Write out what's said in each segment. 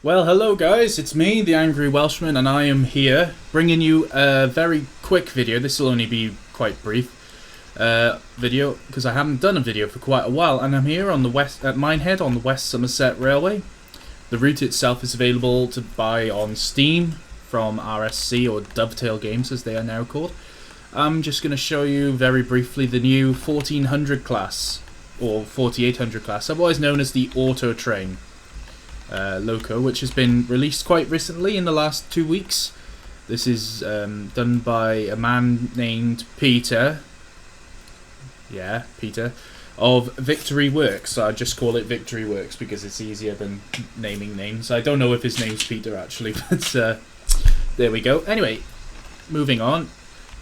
Well, hello guys, it's me, the Angry Welshman, and I am here bringing you a very quick video. This will only be quite brief video because I haven't done a video for quite a while, and I'm here on the at Minehead on the West Somerset Railway. The route itself is available to buy on Steam from RSC, or Dovetail Games as they are now called. I'm just going to show you very briefly the new 1400 class, or 4800 class, otherwise known as the Autotrain. Loco, which has been released quite recently in the last 2 weeks. This is done by a man named Peter. Yeah, Peter, of Victory Works. I just call it Victory Works because it's easier than naming names. I don't know if his name's Peter actually, but there we go. Anyway, moving on.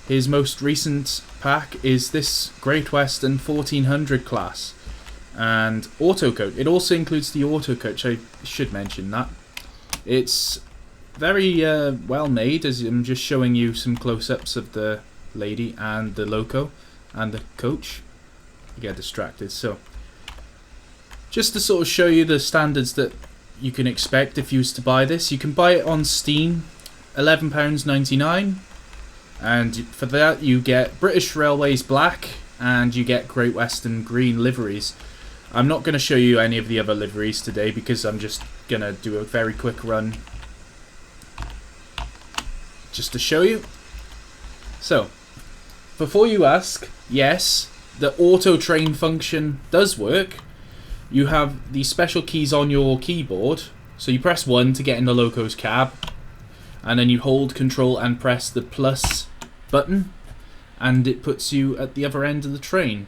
His most recent pack is this Great Western 1400 class. And Autocoach. It also includes the Autocoach. I should mention that. It's very well made, as I'm just showing you some close-ups of the lady and the loco and the coach. You get distracted. So, just to sort of show you the standards that you can expect if you was to buy this, you can buy it on Steam, £11.99, and for that you get British Railways black and you get Great Western green liveries. I'm not going to show you any of the other liveries today because I'm just going to do a very quick run just to show you. So, before you ask, yes, the Autotrain function does work. You have the special keys on your keyboard. So you press 1 to get in the loco's cab, and then you hold Control and press the plus button, and it puts you at the other end of the train.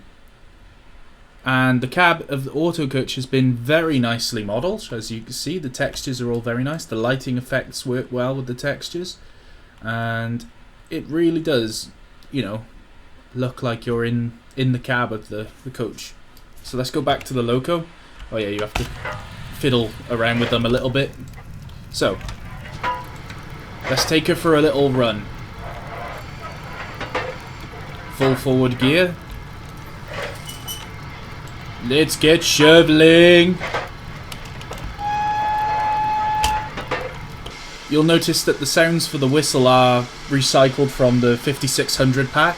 And the cab of the Autocoach has been very nicely modelled. As you can see, the textures are all very nice. The lighting effects work well with the textures. And it really does, you know, look like you're in the cab of the coach. So let's go back to the loco. Oh yeah, you have to fiddle around with them a little bit. So, let's take her for a little run. Full forward gear. Let's get shoveling. You'll notice that the sounds for the whistle are recycled from the 5600 pack,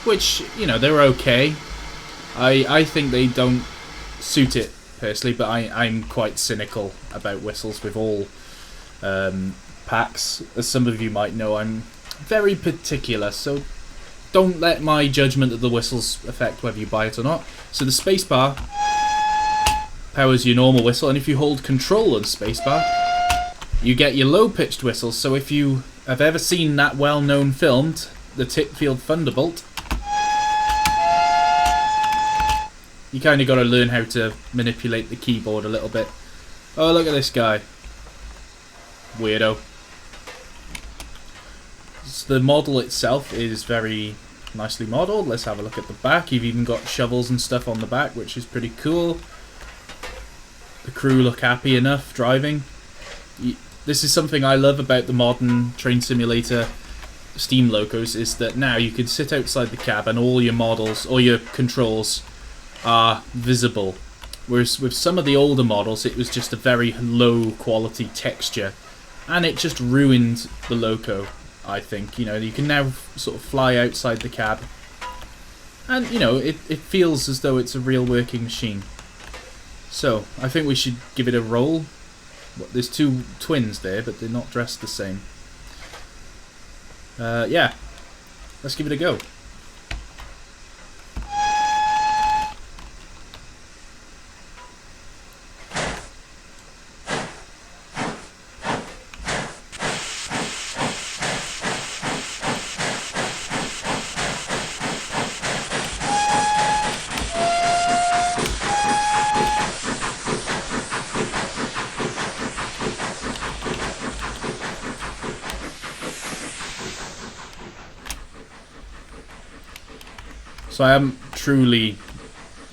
which, you know, they're okay. I think they don't suit it personally, but I'm quite cynical about whistles with all packs. As some of you might know, I'm very particular, so don't let my judgment of the whistles affect whether you buy it or not. So the spacebar powers your normal whistle, and if you hold Control on spacebar, you get your low-pitched whistles. So if you have ever seen that well-known film, the Titfield Thunderbolt, you kind of got to learn how to manipulate the keyboard a little bit. Oh, look at this guy. Weirdo. The model itself is very nicely modelled. Let's have a look at the back. You've even got shovels and stuff on the back, which is pretty cool. The crew look happy enough driving. This is something I love about the modern train simulator Steam locos, is that now you can sit outside the cab and all your models, all your controls are visible. Whereas with some of the older models, it was just a very low quality texture, and it just ruined the loco. I think, you know, you can now sort of fly outside the cab, and, you know, it feels as though it's a real working machine. So, I think we should give it a roll. There's two twins there, but they're not dressed the same. Yeah, let's give it a go. So I haven't truly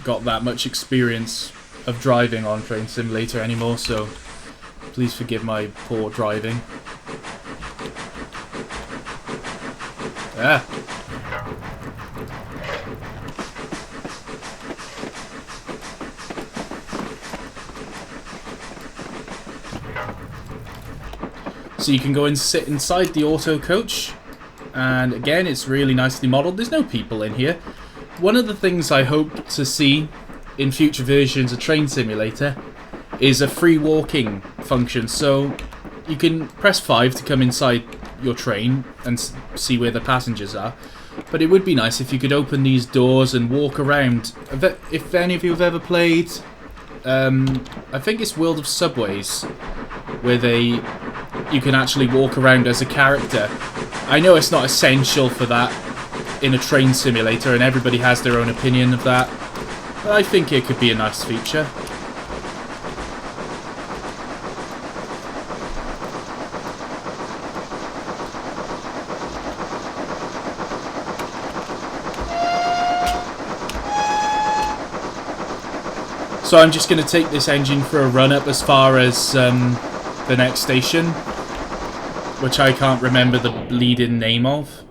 got that much experience of driving on Train Simulator anymore, so please forgive my poor driving. Ah. So you can go and sit inside the Autocoach, and again, it's really nicely modelled. There's no people in here. One of the things I hope to see in future versions of Train Simulator is a free walking function. So you can press 5 to come inside your train and see where the passengers are. But it would be nice if you could open these doors and walk around. If any of you have ever played, I think it's World of Subways, where you can actually walk around as a character. I know it's not essential for that in a train simulator, and everybody has their own opinion of that, but I think it could be a nice feature. So I'm just going to take this engine for a run up as far as the next station, which I can't remember the lead-in name of.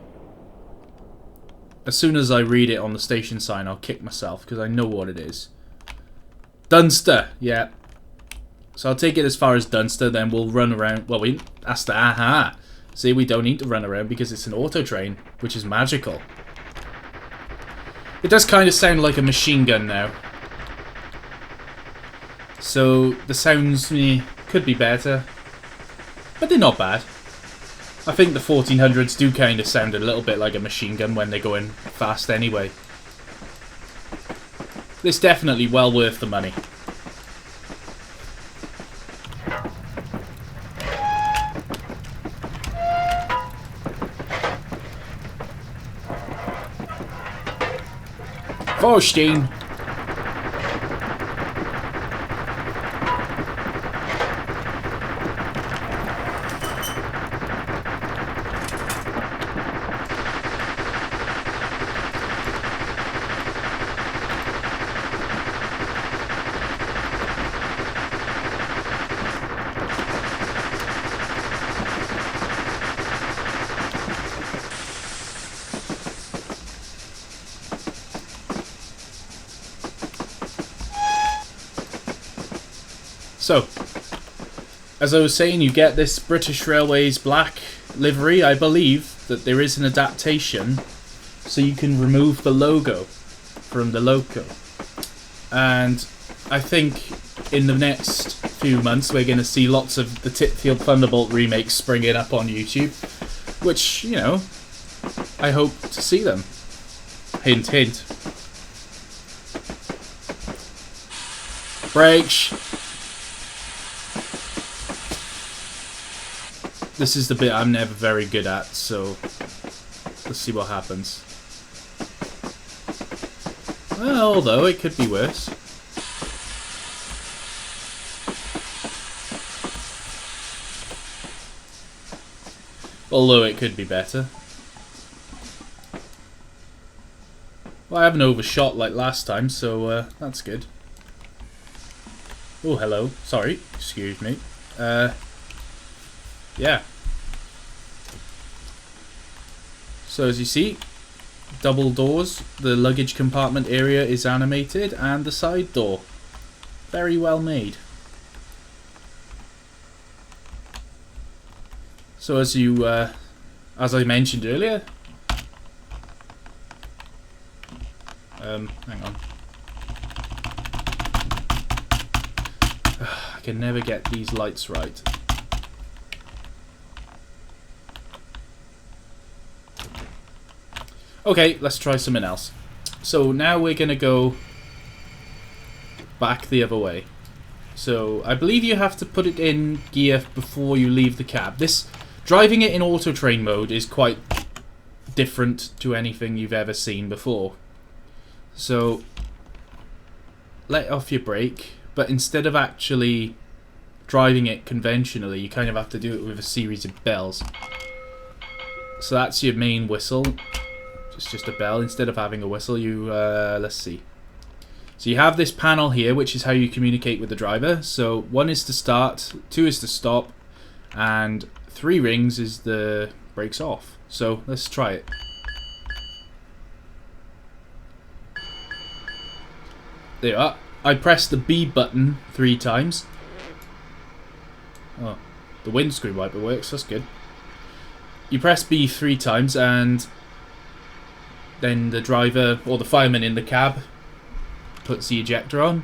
As soon as I read it on the station sign, I'll kick myself, because I know what it is. Dunster, yeah. So I'll take it as far as Dunster, then we'll run around. Well, that's the aha. See, we don't need to run around because it's an Autotrain, which is magical. It does kind of sound like a machine gun now. So the sounds could be better, but they're not bad. I think the 1400s do kind of sound a little bit like a machine gun when they're going fast anyway. It's definitely well worth the money. Vorstein! So, as I was saying, you get this British Railways black livery. I believe that there is an adaptation so you can remove the logo from the loco. And I think in the next few months we're going to see lots of the Titfield Thunderbolt remakes springing up on YouTube, which, you know, I hope to see them. Hint, hint. Brakes. This is the bit I'm never very good at, so let's see what happens. Well, although it could be worse. Although it could be better. Well, I haven't overshot like last time, so that's good. Oh, hello. Sorry. Excuse me. Yeah. So as you see, double doors, the luggage compartment area is animated, and the side door. Very well made. So as as I mentioned earlier, hang on. I can never get these lights right. Okay, let's try something else. So now we're going to go back the other way. So I believe you have to put it in gear before you leave the cab. Driving it in Autotrain mode is quite different to anything you've ever seen before. So let off your brake, but instead of actually driving it conventionally, you kind of have to do it with a series of bells. So that's your main whistle. It's just a bell. Instead of having a whistle, you let's see. So you have this panel here, which is how you communicate with the driver. So 1 is to start, 2 is to stop, and 3 rings is the brakes off. So let's try it. There you are. I pressed the B button 3 times. Oh, the windscreen wiper works, that's good. You press B 3 times and then the driver or the fireman in the cab puts the ejector on.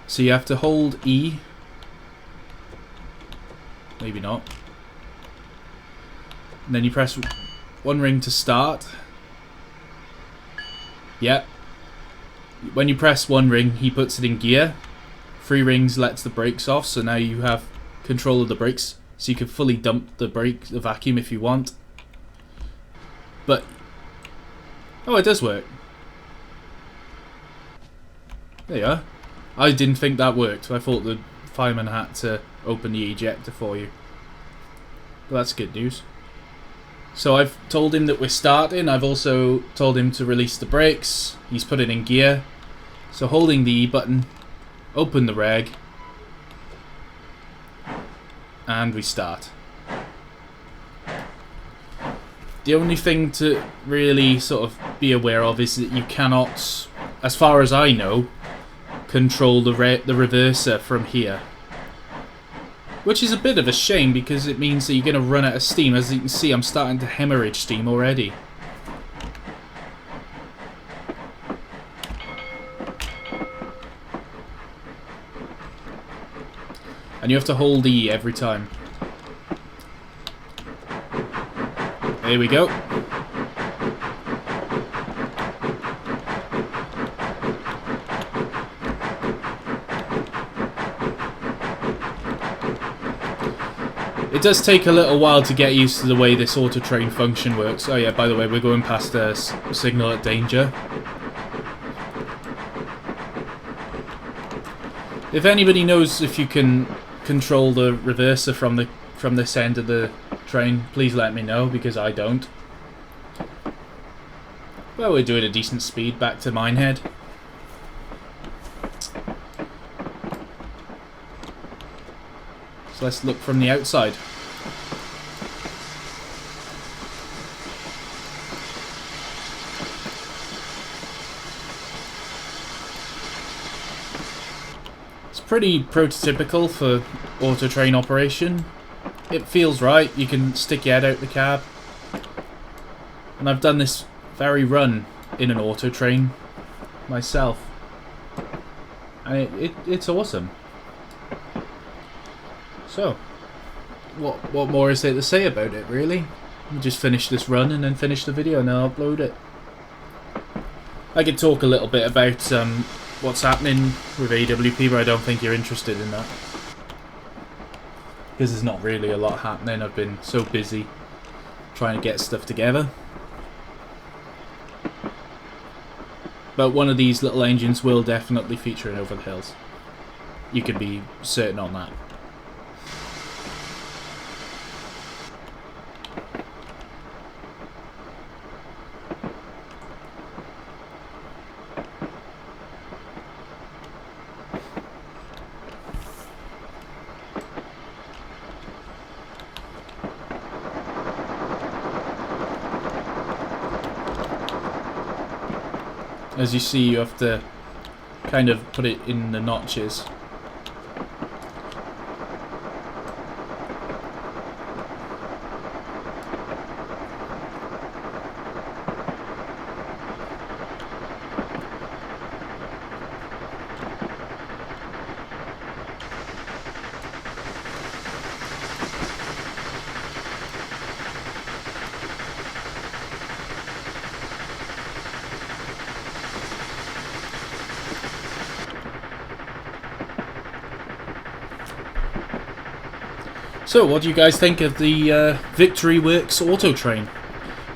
So you have to hold E. Maybe not. And then you press one ring to start. Yeah. When you press one ring, he puts it in gear. 3 rings lets the brakes off, so now you have control of the brakes. So you can fully dump the vacuum if you want. But oh, it does work. There you are. I didn't think that worked. I thought the fireman had to open the ejector for you. But that's good news. So I've told him that we're starting. I've also told him to release the brakes. He's put it in gear. So holding the E button, open the reg, and we start. The only thing to really sort of be aware of is that you cannot, as far as I know, control the reverser from here. Which is a bit of a shame because it means that you're going to run out of steam. As you can see, I'm starting to hemorrhage steam already. And you have to hold E every time. There we go. It does take a little while to get used to the way this Autotrain function works. Oh yeah, by the way, we're going past a signal at danger. If anybody knows if you can control the reverser from this end of the train, please let me know, because I don't. Well, we're doing a decent speed back to Minehead. So let's look from the outside. It's pretty prototypical for Autotrain operation. It feels right. You can stick your head out the cab. And I've done this very run in an Autotrain myself. And it's awesome. So, what more is there to say about it, really? We'll just finish this run and then finish the video and then I'll upload it. I could talk a little bit about what's happening with AWP, but I don't think you're interested in that. Because there's not really a lot happening. I've been so busy trying to get stuff together. But one of these little engines will definitely feature in Over the Hills. You can be certain on that. As you see, you have to kind of put it in the notches. So, what do you guys think of the Victory Works Autotrain?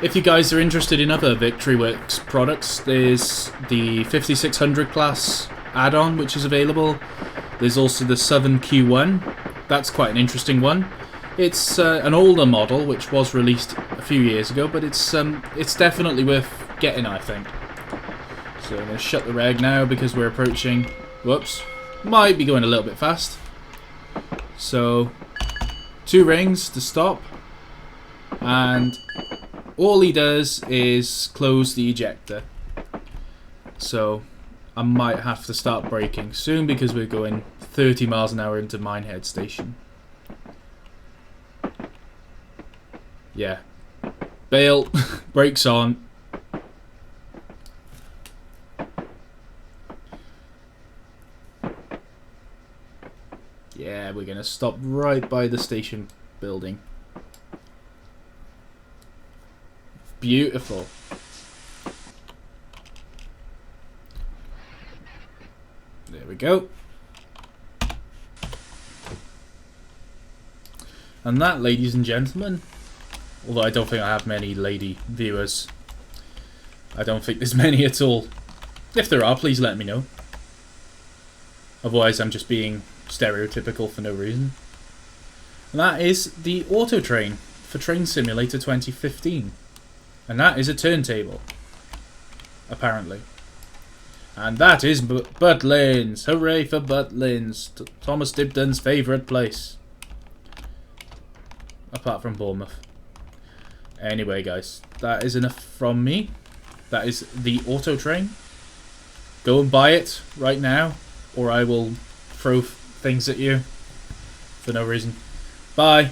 If you guys are interested in other Victory Works products, there's the 5600 class add-on which is available. There's also the Southern Q1. That's quite an interesting one. It's an older model which was released a few years ago, but it's definitely worth getting, I think. So I'm going to shut the reg now because we're approaching. Whoops, might be going a little bit fast. So 2 rings to stop, and all he does is close the ejector. So I might have to start braking soon because we're going 30 miles an hour into Minehead Station. Yeah. Bail. Brakes on. Yeah, we're going to stop right by the station building. Beautiful. There we go. And that, ladies and gentlemen, although I don't think I have many lady viewers. I don't think there's many at all. If there are, please let me know. Otherwise, I'm just being stereotypical for no reason. And that is the Autotrain for Train Simulator 2015. And that is a turntable, apparently. And that is Butlins. Hooray for Butlins. Thomas Dibdin's favourite place. Apart from Bournemouth. Anyway, guys, that is enough from me. That is the Autotrain. Go and buy it right now, or I will throw things at you for no reason. Bye.